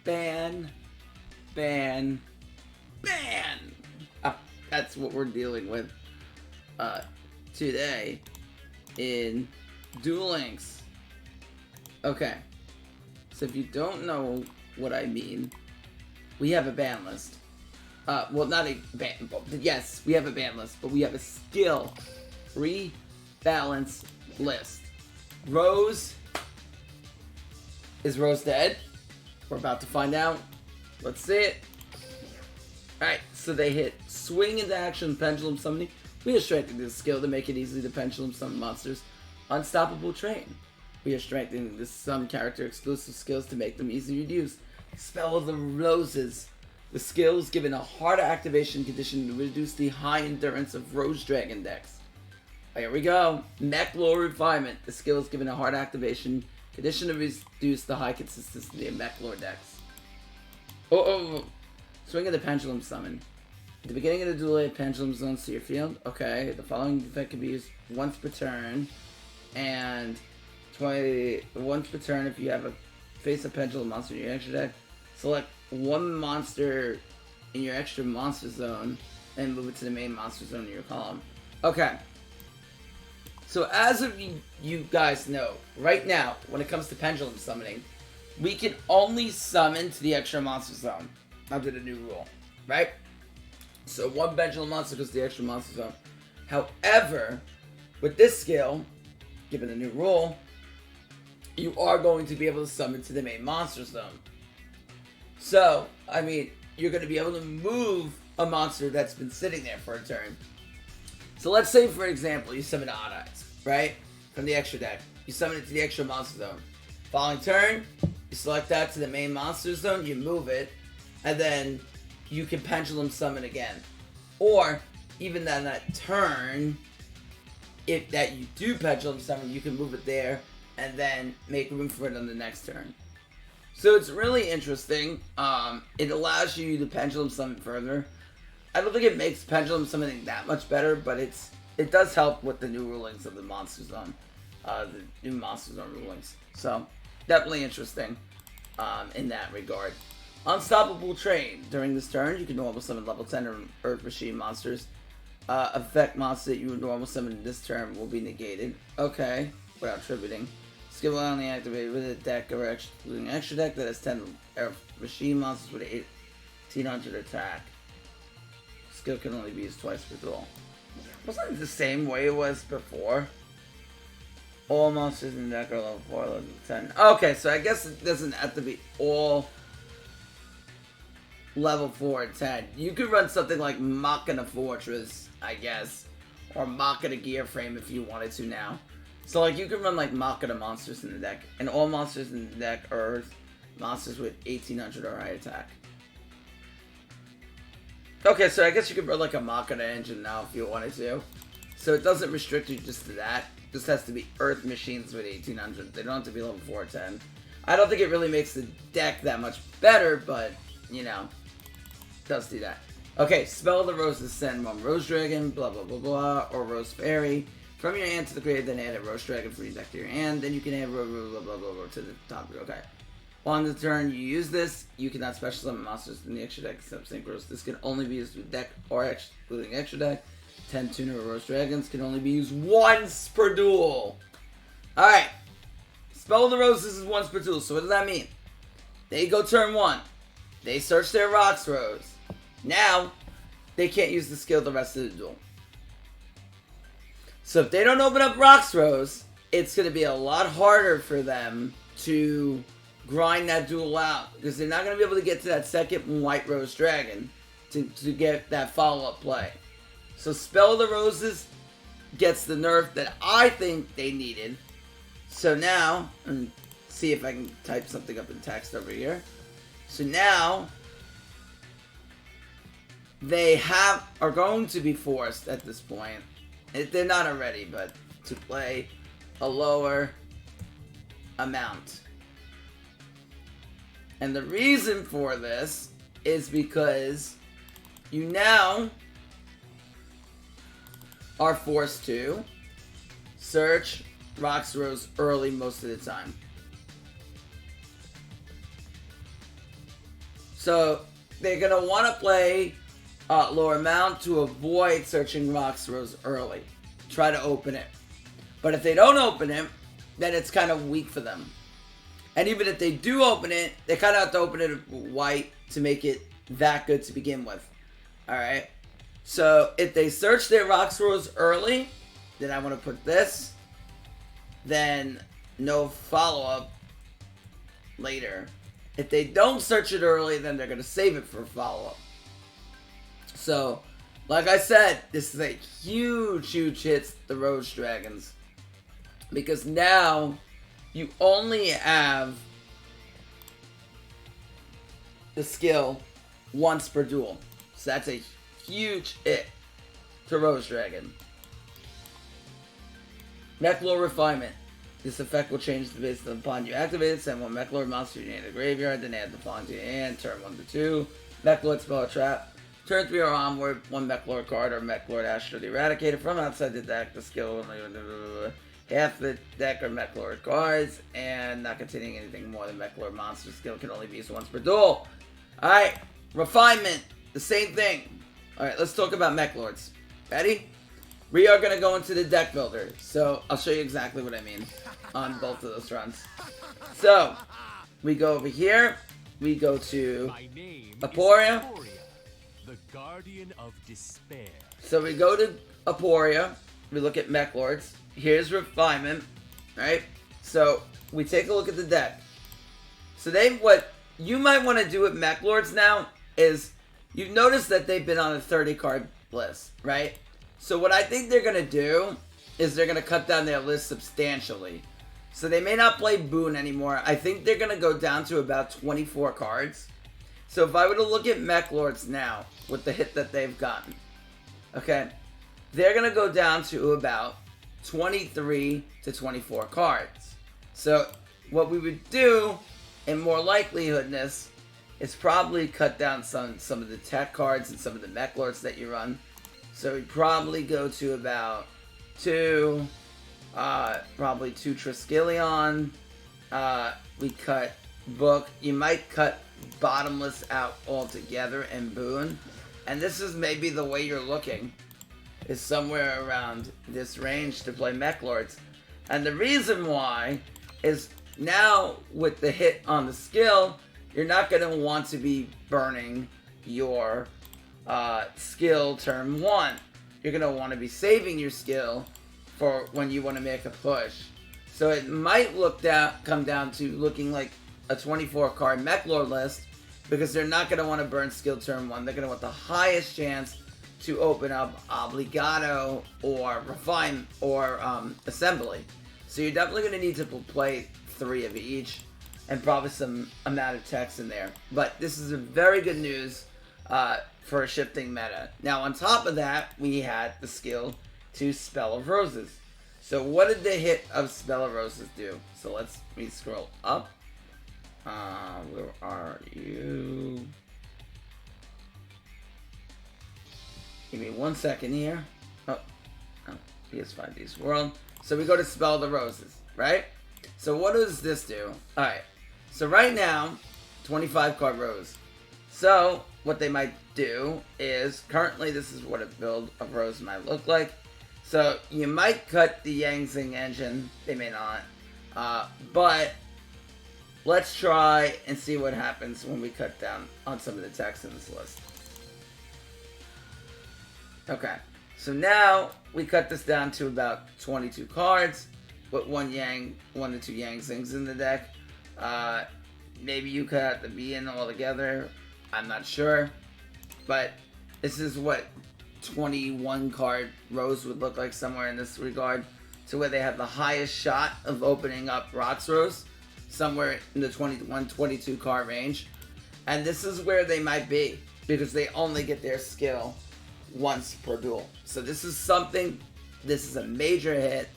ban, ban, ban. That's what we're dealing with today in Duel Links. Okay, so if you don't know what I mean, we have a ban list. Well, not a ban, yes, we have a ban list, but we have a skill rebalance list. Rose, is Rose dead? We're about to find out. Let's see it. Alright, so they hit swing into action, pendulum summoning. We are strengthening this skill to make it easy to pendulum summon monsters. Unstoppable train. We are strengthening this some character exclusive skills to make them easier to use. Spell of the Roses. The skill is given a harder activation condition to reduce the high endurance of Rose Dragon decks. Here we go. Meklord Refinement. The skill is given a hard activation condition to reduce the high consistency of Meklord decks. Swing of the Pendulum Summon. At the beginning of the duel, a pendulum zones to your field. Okay, the following effect can be used once per turn. And once per turn if you have a face a pendulum monster in your extra deck. Select one monster in your extra monster zone and move it to the main monster zone in your column. Okay. So as of you guys know, right now, when it comes to pendulum summoning, we can only summon to the extra monster zone under the new rule, right? So one pendulum monster goes to the extra monster zone. However, with this skill, given the new rule, you are going to be able to summon to the main monster zone. So, I mean, you're going to be able to move a monster that's been sitting there for a turn. So let's say, for example, you summon Odd Eyes, right? From the extra deck. You summon it to the extra monster zone. Following turn, you select that to the main monster zone, you move it, and then you can pendulum summon again. Or, even on that turn, if that you do pendulum summon, you can move it there, and then make room for it on the next turn. So it's really interesting. It allows you to pendulum summon further. I don't think it makes pendulum summoning that much better, but it does help with the new rulings of the Monster Zone. The new Monster Zone rulings. So, definitely interesting in that regard. Unstoppable Train. During this turn, you can normal summon level 10 or Earth Machine monsters. Effect monster that you would normal summon in this turn will be negated. Okay, without tributing. Skill will only activate with a deck or excluding extra deck that has 10 machine monsters with 1800 attack. Skill can only be used twice per duel. Wasn't it the same way it was before? All monsters in the deck are level 4, level 10. Okay, so I guess it doesn't have to be all level 4 and 10. You could run something like Machina Fortress, I guess. Or Machina Gear Frame if you wanted to now. So, like, you can run, like, Machina monsters in the deck. And all monsters in the deck are monsters with 1800 or high attack. Okay, so I guess you could run, like, a Machina engine now if you wanted to. So it doesn't restrict you just to that. It just has to be Earth machines with 1800. They don't have to be level 4 or 10. I don't think it really makes the deck that much better, but, you know, it does do that. Okay, Spell of the Roses. Send one Rose Dragon, blah, blah, blah, blah, or Rose Fairy. From your hand to the grave, then add a Rose Dragon from your deck to your hand. Then you can add blah, blah, blah, blah, blah, blah to the top. Okay. On the turn you use this, you cannot special summon monsters in the extra deck except Synchros. This can only be used with deck or excluding extra deck. 10 Tuner or Rose Dragons can only be used once per duel. Alright. Spell of the Roses is once per duel. So what does that mean? They go turn 1. They search their Rocks Rose. Now, they can't use the skill the rest of the duel. So if they don't open up Rocks Rose, it's going to be a lot harder for them to grind that duel out. Because they're not going to be able to get to that second White Rose Dragon to get that follow-up play. So Spell of the Roses gets the nerf that I think they needed. So now, and see if I can type something up in text over here. So now, they are going to be forced at this point. They're not already, but to play a lower amount. And the reason for this is because you now are forced to search Rocks Rose early most of the time. So they're going to want to play lower mount to avoid searching rocks rows early. Try to open it. But if they don't open it, then it's kind of weak for them. And even if they do open it, they kind of have to open it white to make it that good to begin with. Alright? So if they search their rocks rows early, then I want to put this. Then no follow-up later. If they don't search it early, then they're going to save it for follow-up. So, like I said, this is a huge, huge hit, the Rose Dragons. Because now, you only have the skill once per duel. So that's a huge hit to Rose Dragon. Meklord Refinement. This effect will change the base upon you activate it. Send one Meklord monster to the graveyard, then add the pawn to your hand. Turn 1 to 2. Meklord Spell Trap. Turn 3 or onward, one Meklord card or Meklord Astral Eradicator from outside the deck. The skill half the deck are Meklord cards, and not containing anything more than Meklord monster skill can only be used once per duel. Alright, Refinement, the same thing. Alright, let's talk about Meklords. Ready? We are going to go into the deck builder, so I'll show you exactly what I mean on both of those runs. So, we go over here, we go to Aporia. The Guardian of Despair. So we go to Aporia, we look at Meklords, here's Refinement, right? So we take a look at the deck. So what you might want to do with Meklords now is, you've noticed that they've been on a 30 card list, right? So what I think they're going to do is they're going to cut down their list substantially. So they may not play Boon anymore. I think they're going to go down to about 24 cards. So if I were to look at Meklords now, with the hit that they've gotten, okay, they're going to go down to about 23 to 24 cards. So what we would do, in more likelihoodness, is probably cut down some of the tech cards and some of the Meklords that you run. So we probably go to about 2, probably 2 Triskelion. We cut Book. You might cut Bottomless out altogether and Boon. And this is maybe the way you're looking, is somewhere around this range to play Meklords. And the reason why is now with the hit on the skill, you're not going to want to be burning your skill turn 1. You're going to want to be saving your skill for when you want to make a push. So it might come down to looking like a 24 card Meklord list, because they're not going to want to burn skill turn 1. They're going to want the highest chance to open up Obligado or Refine or Assembly. So you're definitely going to need to play 3 of each, and probably some amount of text in there. But this is a very good news for a shifting meta. Now on top of that, we had the skill to Spell of Roses. So what did the hit of Spell of Roses do? So let me scroll up. Where are you? Give me 1 second here. Oh, PS5D's World. So we go to Spell the Roses, right? So what does this do? Alright, so right now, 25 card Rose. So what they might do is, currently this is what a build of Rose might look like. So you might cut the Yang Zing engine, they may not. But let's try and see what happens when we cut down on some of the text in this list. Okay, so now we cut this down to about 22 cards with 1 to 2 Yang Zings in the deck. Maybe you cut out the B in altogether. I'm not sure. But this is what 21 card Rose would look like, somewhere in this regard, to where they have the highest shot of opening up Rocks Rose, somewhere in the 21-22 card range. And this is where they might be, because they only get their skill once per duel. So this is something, this is a major hit.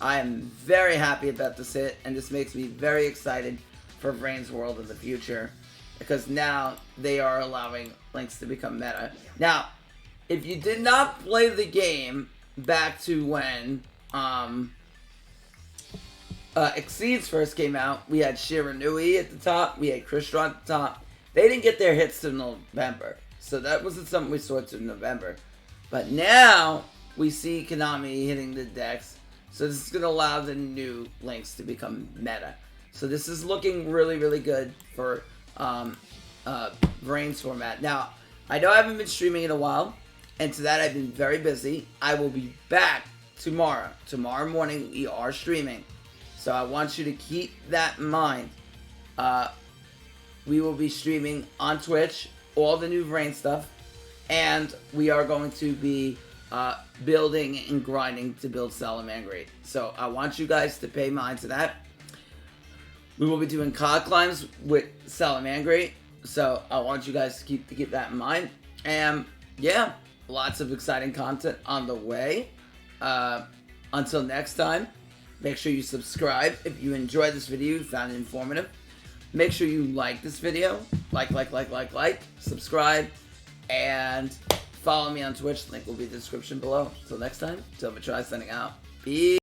I am very happy about this hit, and this makes me very excited for Vrain's World in the future, because now they are allowing links to become meta. Now, if you did not play the game back to when Exceeds first came out, we had Shiranui at the top, we had Krishna at the top, They didn't get their hits till November, so that wasn't something we saw till November. But now we see Konami hitting the decks, so this is going to allow the new links to become meta. So this is looking really, really good for Vrain's format. Now, I know I haven't been streaming in a while, and to that I've been very busy. I will be back tomorrow. Tomorrow morning we are streaming, so I want you to keep that in mind. We will be streaming on Twitch, all the new Vrain stuff, and we are going to be building and grinding to build Salamangreat. So I want you guys to pay mind to that. We will be doing COD climbs with Salamangreat, so I want you guys to keep that in mind. And yeah, lots of exciting content on the way. Until next time, make sure you subscribe if you enjoyed this video, you found it informative. Make sure you like this video, like, subscribe, and follow me on Twitch. Link will be in the description below. Until next time, Sean Matrai signing out. Peace.